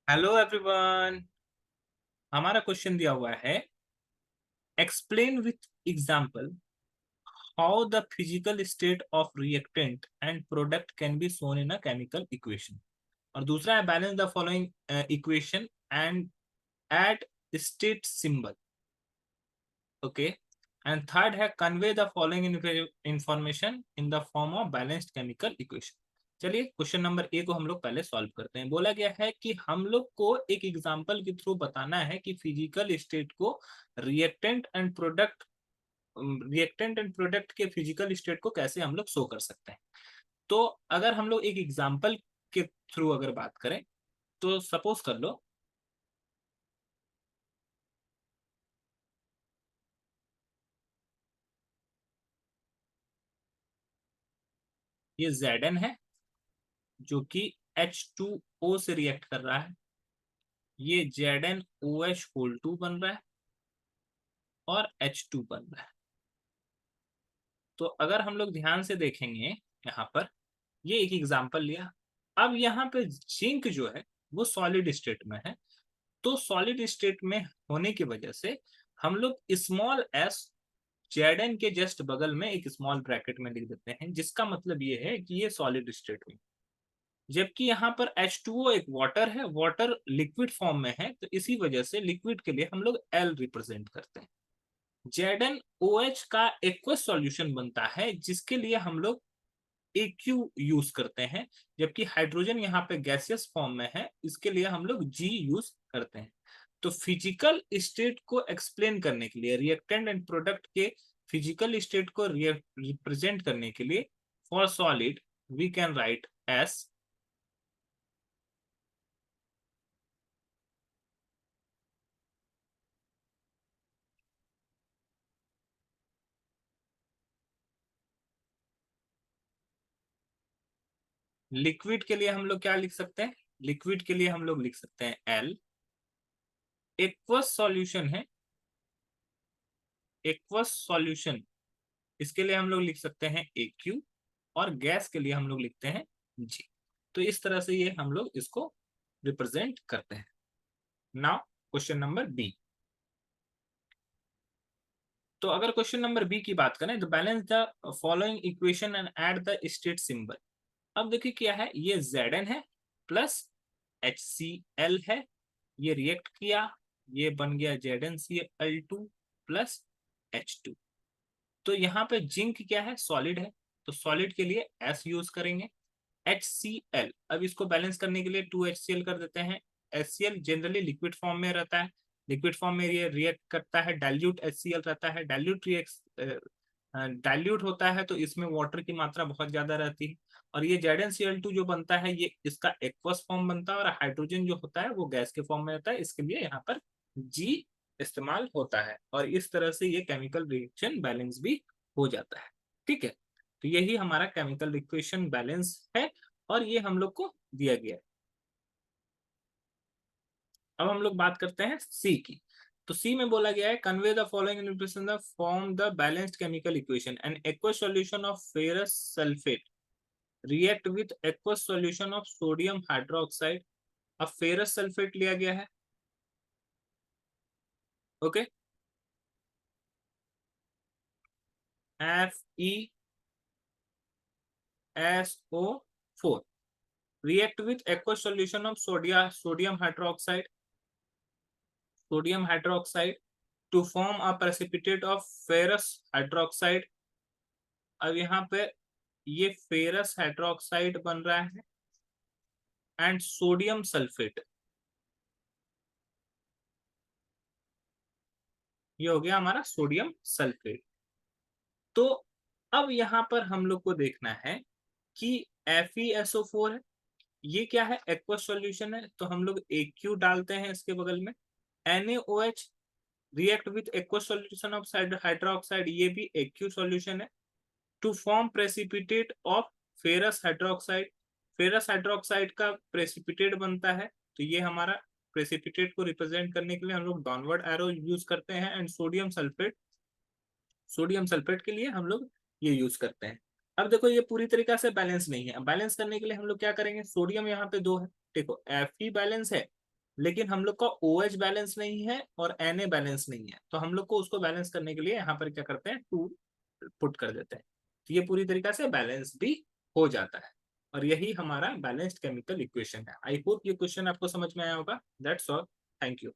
Hello everyone. हमारा question दिया हुआ है, explain with example how the physical state of reactant and product can be shown in a chemical equation. और दूसरा है, balance the following equation and add state symbol. Okay. And third है, convey the following information in the form of balanced chemical equation. चलिए question number A को हम लोग पहले solve करते हैं। बोला गया है कि हम लोग को एक एग्जांपल के थ्रू बताना है कि फिजिकल स्टेट को reactant and product reactant and product के फिजिकल स्टेट को कैसे हम लोग शो कर सकते हैं। तो अगर हम लोग एक एग्जांपल के थ्रू अगर बात करें, तो सपोज कर लो ये Zn है जो कि H2O से रिएक्ट कर रहा है। ये ZnOH2 बन रहा है और H2 बन रहा है। तो अगर हम लोग ध्यान से देखेंगे यहाँ पर, ये एक एग्जांपल लिया। अब यहाँ पे जिंक जो है वो सॉलिड स्टेट में है। तो सॉलिड स्टेट में होने की वजह से हम लोग स्मॉल एस Zn के जस्ट बगल में एक स्मॉल ब्रैकेट में लिख देते हैं, जिसका मतलब ये है कि ये सॉलिड स्टेट में। जबकि यहाँ पर H2O एक वाटर है, वाटर लिक्विड फॉर्म में है, तो इसी वजह से लिक्विड के लिए हम लोग L रिप्रेजेंट करते हैं। ZnOH का एक्वस सॉल्यूशन बनता है, जिसके लिए हम लोग AQ यूज करते हैं। जबकि हाइड्रोजन यहाँ पे गैसियस फॉर्म में है, इसके लिए हम लोग G यूज करते हैं। तो फिजिकल स्टेट को एक्सप्लेन करने के लिए, रिएक्टेंट एंड प्रोडक्ट के फिजिकल स्टेट को रिप्रेजेंट करने के लिए, for solid we can write S. Liquid के लिए हम लोग क्या लिख सकते हैं? लिक्विड के लिए हम लोग लिख सकते हैं एल। एक्वस सॉल्यूशन है, एक्वस सॉल्यूशन, इसके लिए हम लोग लिख सकते हैं AQ। और गैस के लिए हम लोग लिखते हैं G। तो इस तरह से ये हम लोग इसको रिप्रेजेंट करते हैं। Now question number B. तो अगर क्वेश्चन नंबर बी की बात करें, तो balance the following equation and add the state symbol. अब देखिए क्या है, ये Zn है प्लस HCl है, ये रिएक्ट किया, ये बन गया ZnCl2 प्लस H2। तो यहाँ पे जिंक क्या है? सॉलिड है, तो सॉलिड के लिए S यूज करेंगे। HCl, अब इसको बैलेंस करने के लिए 2HCl कर देते हैं। HCl जनरली लिक्विड फॉर्म में रहता है, लिक्विड फॉर्म में ये रिएक्ट करता है, डाइल्यूट HCl रहता है, डाइल्यूट रिएक्ट डाइल्यूट होता है, तो इसमें वाटर की मात्रा बहुत ज्यादा रहती है। और ये ZnCl2 जो बनता है, ये इसका एक्वस फॉर्म बनता है, और हाइड्रोजन जो होता है वो गैस के फॉर्म में रहता है, इसके लिए यहाँ पर G इस्तेमाल होता है। और इस तरह से ये केमिकल रिएक्शन बैलेंस भी हो जाता है। ठीक है, तो यही हमारा केमिकल इक्वेशन बैलेंस है, और ये हम लोग को दिया गया है। अब हम लोग बात करते हैं सी की। तो सी में बोला गया है, convey the following equation the form the balanced chemical equation and aqueous solution of ferrous sulphate react with aqueous solution of sodium hydroxide. अब फेरस सल्फेट लिया गया है। Okay, FeSO4 react with aqueous solution of sodium hydroxide to form a precipitate of ferrous hydroxide। अब यहाँ पे ये ferrous hydroxide बन रहा है एंड सोडियम सल्फेट, ये हो गया हमारा सोडियम सल्फेट। तो अब यहाँ पर हम लोग को देखना है कि FeSO4 है, ये क्या है? एक्वस सॉल्यूशन है, तो हम लोग AQ डालते हैं इसके बगल में। NaOH react with aqueous solution of hydroxide, ये भी AQ सॉल्यूशन है, to form precipitate of ferrous hydroxide. Ferrous hydroxide का प्रेसिपिटेट बनता है, तो ये हमारा प्रेसिपिटेट को रिप्रेजेंट करने के लिए हम लोग डाउनवर्ड एरो यूज करते हैं। एंड सोडियम सल्फेट के लिए हम लोग ये यूज करते हैं। अब देखो ये पूरी तरीका से बैलेंस नहीं है। बैलेंस करने के लिए हम लोग क्या करेंगे? सोडियम यहाँ पे 2 है, देखो Fe बैलेंस है, लेकिन हम लोग का OH बैलेंस नहीं है और Na बैलेंस नहीं है, तो हम लोग को उसको बैलेंस करने के लिए यहाँ पर क्या करते हैं, 2 पुट कर देते हैं, तो ये पूरी तरीका से बैलेंस भी हो जाता है। और यही हमारा बैलेंस्ड केमिकल इक्वेशन है। आई होप ये क्वेश्चन आपको समझ में आया होगा। That's all. Thank you.